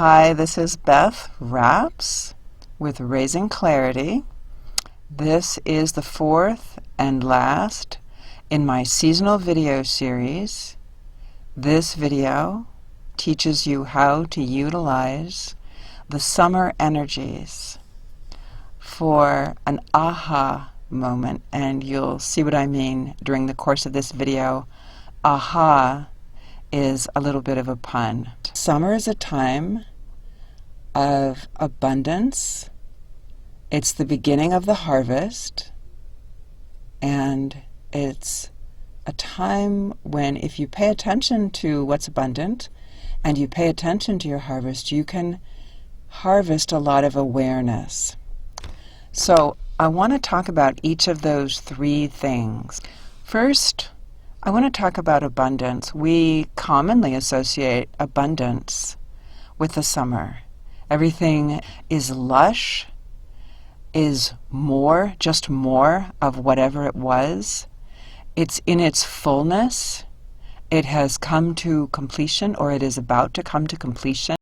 Hi, this is Beth Raps with Raising Clarity. This is the fourth and last in my seasonal video series. This video teaches you how to utilize the summer energies for an aha moment, and you'll see what I mean during the course of this video. Aha is a little bit of a pun. Summer is a time of abundance. It's the beginning of the harvest, and it's a time when, if you pay attention to what's abundant and you pay attention to your harvest, you can harvest a lot of awareness. So I want to talk about each of those three things. First, I want to talk about abundance. We commonly associate abundance with the summer. Everything is lush, is more, just more of whatever it was. It's in its fullness. It has come to completion, or it is about to come to completion.